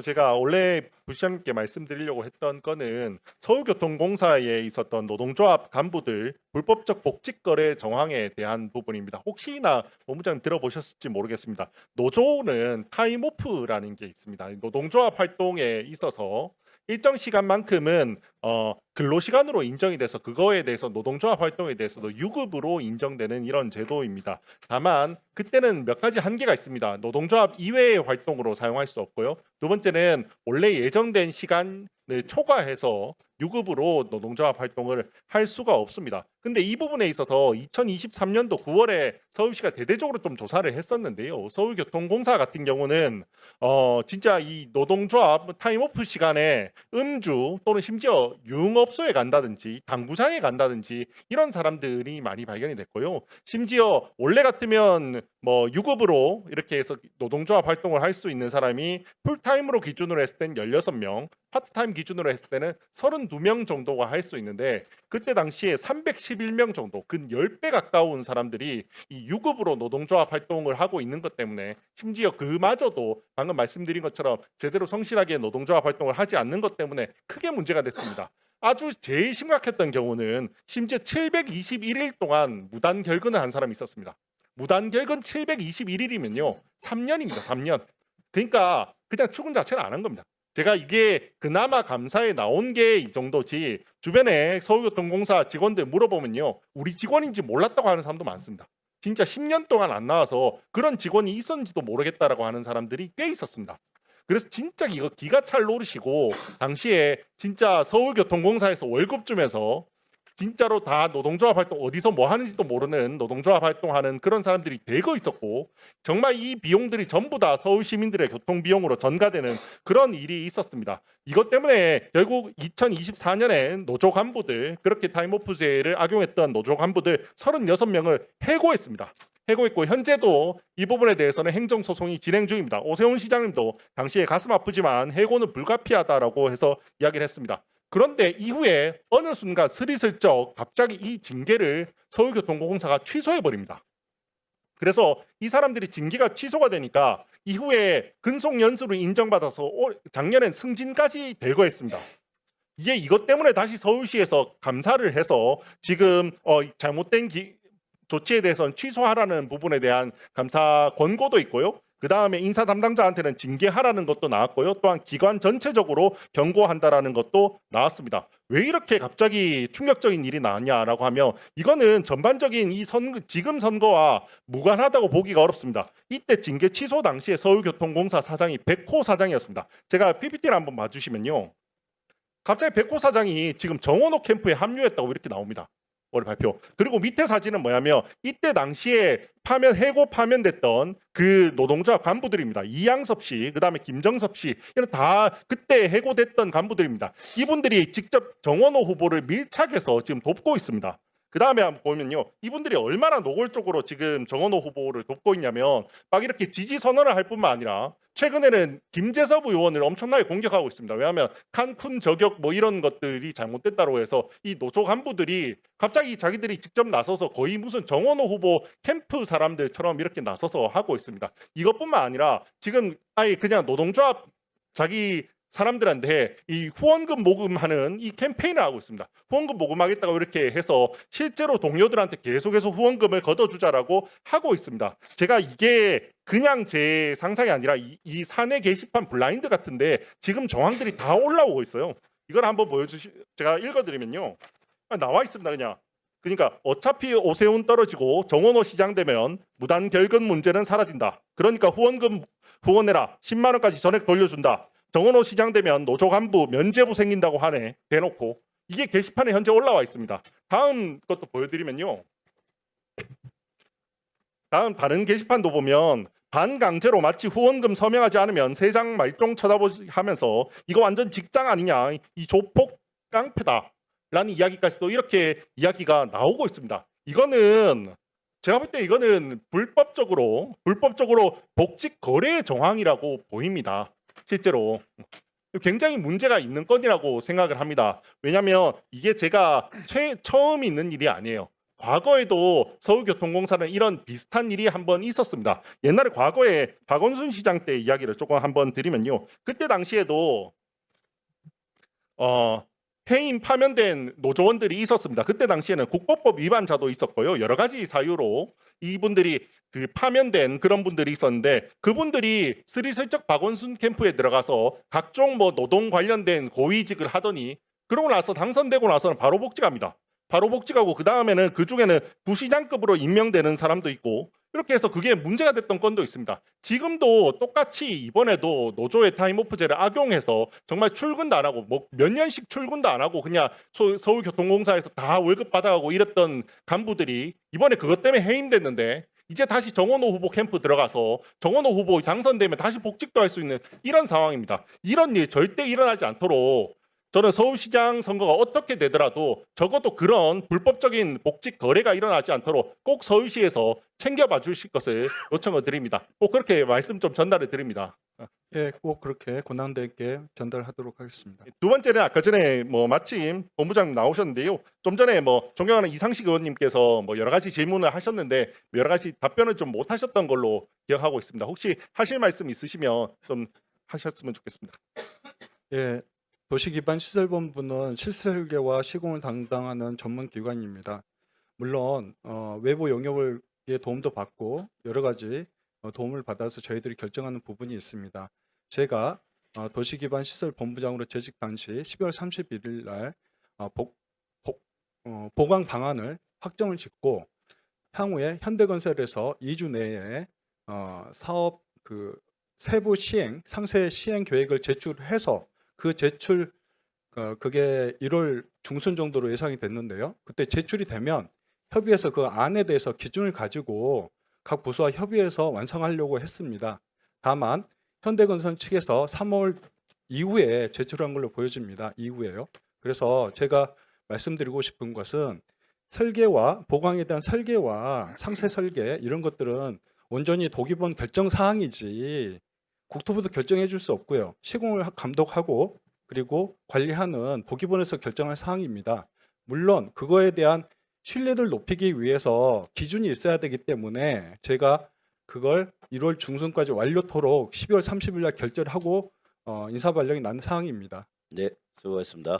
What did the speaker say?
제가 원래 부시장님께 말씀드리려고 했던 거는 서울교통공사에 있었던 노동조합 간부들 불법적 복직 거래 정황에 대한 부분입니다. 혹시나 본부장님 들어보셨을지 모르겠습니다. 노조는 타임오프라는 게 있습니다. 노동조합 활동에 있어서 일정 시간만큼은 근로시간으로 인정이 돼서 그거에 대해서 노동조합 활동에 대해서도 유급으로 인정되는 이런 제도입니다. 다만 그때는 몇 가지 한계가 있습니다. 노동조합 이외의 활동으로 사용할 수 없고요. 두 번째는 원래 예정된 시간을 초과해서 유급으로 노동조합 활동을 할 수가 없습니다. 근데 이 부분에 있어서 2023년도 9월에 서울시가 대대적으로 좀 조사를 했었는데요. 서울교통공사 같은 경우는 진짜 이 노동조합 타임오프 시간에 음주 또는 심지어 유흥업소에 간다든지 당구장에 간다든지 이런 사람들이 많이 발견이 됐고요. 심지어 원래 같으면 뭐 유급으로 이렇게 해서 노동조합 활동을 할 수 있는 사람이 풀타임으로 기준으로 했을 땐 16명, 파트타임 기준으로 했을 때는 32명 정도가 할 수 있는데 그때 당시에 311명 정도, 근 10배 가까운 사람들이 이 유급으로 노동조합 활동을 하고 있는 것 때문에 심지어 그마저도 방금 말씀드린 것처럼 제대로 성실하게 노동조합 활동을 하지 않는 것 때문에 크게 문제가 됐습니다. 아주 제일 심각했던 경우는 심지어 721일 동안 무단 결근을 한 사람이 있었습니다. 무단 결근 721일이면요. 3년입니다. 3년. 그러니까 그냥 출근 자체를 안 한 겁니다. 제가 이게 그나마 감사에 나온 게 이 정도지 주변에 서울교통공사 직원들 물어보면요. 우리 직원인지 몰랐다고 하는 사람도 많습니다. 진짜 10년 동안 안 나와서 그런 직원이 있었는지도 모르겠다라고 하는 사람들이 꽤 있었습니다. 그래서 진짜 이거 기가 찰 노릇이고 당시에 진짜 서울교통공사에서 월급 주면서 진짜로 다 노동조합 활동 어디서 뭐 하는지도 모르는 노동조합 활동하는 그런 사람들이 대거 있었고 정말 이 비용들이 전부 다 서울 시민들의 교통 비용으로 전가되는 그런 일이 있었습니다. 이것 때문에 결국 2024년에 노조 간부들 그렇게 타임오프제를 악용했던 노조 간부들 36명을 해고했습니다. 해고했고 현재도 이 부분에 대해서는 행정소송이 진행 중입니다. 오세훈 시장님도 당시에 가슴 아프지만 해고는 불가피하다라고 해서 이야기를 했습니다. 그런데 이후에 어느 순간 스리슬쩍 갑자기 이 징계를 서울교통공사가 취소해 버립니다. 그래서 이 사람들이 징계가 취소가 되니까 이후에 근속 연수를 인정받아서 작년엔 승진까지 대거했습니다. 이게 이것 때문에 다시 서울시에서 감사를 해서 지금 잘못된 조치에 대해서는 취소하라는 부분에 대한 감사 권고도 있고요. 그다음에 인사 담당자한테는 징계하라는 것도 나왔고요. 또한 기관 전체적으로 경고한다라는 것도 나왔습니다. 왜 이렇게 갑자기 충격적인 일이 나왔냐라고 하면 이거는 전반적인 이 지금 선거와 무관하다고 보기가 어렵습니다. 이때 징계 취소 당시에 서울교통공사 사장이 백호 사장이었습니다. 제가 PPT를 한번 봐주시면요. 갑자기 백호 사장이 지금 정원호 캠프에 합류했다고 이렇게 나옵니다. 월 발표. 그리고 밑에 사진은 뭐냐면 이때 당시에 해고 파면됐던 그 노동조합 간부들입니다. 이양섭 씨, 그다음에 김정섭 씨, 이런 다 그때 해고됐던 간부들입니다. 이분들이 직접 정원호 후보를 밀착해서 지금 돕고 있습니다. 그다음에 한번 보면요. 이분들이 얼마나 노골적으로 지금 정원호 후보를 돕고 있냐면 막 이렇게 지지 선언을 할 뿐만 아니라 최근에는 김재섭 의원을 엄청나게 공격하고 있습니다. 왜냐하면 칸쿤 저격 뭐 이런 것들이 잘못됐다고 해서 이 노조 간부들이 갑자기 자기들이 직접 나서서 거의 무슨 정원호 후보 캠프 사람들처럼 이렇게 나서서 하고 있습니다. 이것뿐만 아니라 지금 아예 그냥 노동조합 자기 사람들한테 이 후원금 모금하는 이 캠페인을 하고 있습니다. 후원금 모금하겠다고 이렇게 해서 실제로 동료들한테 계속해서 후원금을 걷어주자라고 하고 있습니다. 제가 이게 그냥 제 상상이 아니라 이 사내 게시판 블라인드 같은데 지금 정황들이 다 올라오고 있어요. 이걸 한번 제가 읽어드리면요. 나와 있습니다. 그러니까 어차피 오세훈 떨어지고 정원호 시장 되면 무단 결근 문제는 사라진다. 그러니까 후원금 후원해라. 10만 원까지 전액 돌려준다. 정원호 시장 되면 노조 간부 면제부 생긴다고 하네. 대놓고. 이게 게시판에 현재 올라와 있습니다. 다음 것도 보여드리면요. 다음 다른 게시판도 보면 반강제로 마치 후원금 서명하지 않으면 세상 말종 쳐다보면서 이거 완전 직장 아니냐. 이 조폭 깡패다. 라는 이야기까지도 이렇게 이야기가 나오고 있습니다. 이거는 제가 볼 때 이거는 불법적으로 복직 거래 정황이라고 보입니다. 실제로 굉장히 문제가 있는 건이라고 생각을 합니다. 왜냐하면 이게 제가 처음 있는 일이 아니에요. 과거에도 서울교통공사는 이런 비슷한 일이 한번 있었습니다. 옛날에 과거에 박원순 시장 때 이야기를 조금 한번 드리면요. 그때 당시에도 어 해임 파면된 노조원들이 있었습니다. 그때 당시에는 국보법 위반자도 있었고요. 여러 가지 사유로 이분들이 그 파면된 그런 분들이 있었는데 그분들이 스리슬쩍 박원순 캠프에 들어가서 각종 뭐 노동 관련된 고위직을 하더니 그러고 나서 당선되고 나서는 바로 복직합니다. 바로 복직하고 그 다음에는 그 중에는 부시장급으로 임명되는 사람도 있고 이렇게 해서 그게 문제가 됐던 건도 있습니다. 지금도 똑같이 이번에도 노조의 타임오프제를 악용해서 정말 출근도 안 하고 뭐 몇 년씩 출근도 안 하고 그냥 서울교통공사에서 다 월급 받아가고 이랬던 간부들이 이번에 그것 때문에 해임됐는데 이제 다시 정원호 후보 캠프 들어가서 정원호 후보 당선되면 다시 복직도 할 수 있는 이런 상황입니다. 이런 일 절대 일어나지 않도록 저는 서울시장 선거가 어떻게 되더라도 적어도 그런 불법적인 복직 거래가 일어나지 않도록 꼭 서울시에서 챙겨봐 주실 것을 요청을 드립니다. 꼭 그렇게 말씀 좀 전달을 드립니다. 예, 꼭 그렇게 권한대행께 전달하도록 하겠습니다. 두 번째는 아까 전에 뭐 마침 본부장님 나오셨는데요. 좀 전에 뭐 존경하는 이상식 의원님께서 뭐 여러 가지 질문을 하셨는데 여러 가지 답변을 좀 못 하셨던 걸로 기억하고 있습니다. 혹시 하실 말씀 있으시면 좀 하셨으면 좋겠습니다. 예, 도시기반시설본부는 실설계와 시공을 담당하는 전문 기관입니다. 물론 외부 용역에 도움도 받고 여러 가지 도움을 받아서 저희들이 결정하는 부분이 있습니다. 제가 도시기반시설본부장으로 재직 당시 12월 31일 날 보강 방안을 확정을 짓고 향후에 현대건설에서 2주 내에 사업 그 세부 시행, 상세 시행 계획을 제출해서 그 제출 그게 1월 중순 정도로 예상이 됐는데요. 그때 제출이 되면 협의해서 그 안에 대해서 기준을 가지고 각 부서와 협의해서 완성하려고 했습니다. 다만 현대건설 측에서 3월 이후에 제출한 걸로 보여집니다. 이후에요. 그래서 제가 말씀드리고 싶은 것은 설계와 보강에 대한 설계와 상세 설계 이런 것들은 온전히 도기본 결정 사항이지 국토부도 결정해 줄 수 없고요. 시공을 감독하고 그리고 관리하는 도기본에서 결정할 사항입니다. 물론 그거에 대한 신뢰도를 높이기 위해서 기준이 있어야 되기 때문에 제가 그걸 1월 중순까지 완료토록 12월 30일 날 결재를 하고 인사 발령이 난 사항입니다. 네, 수고하셨습니다.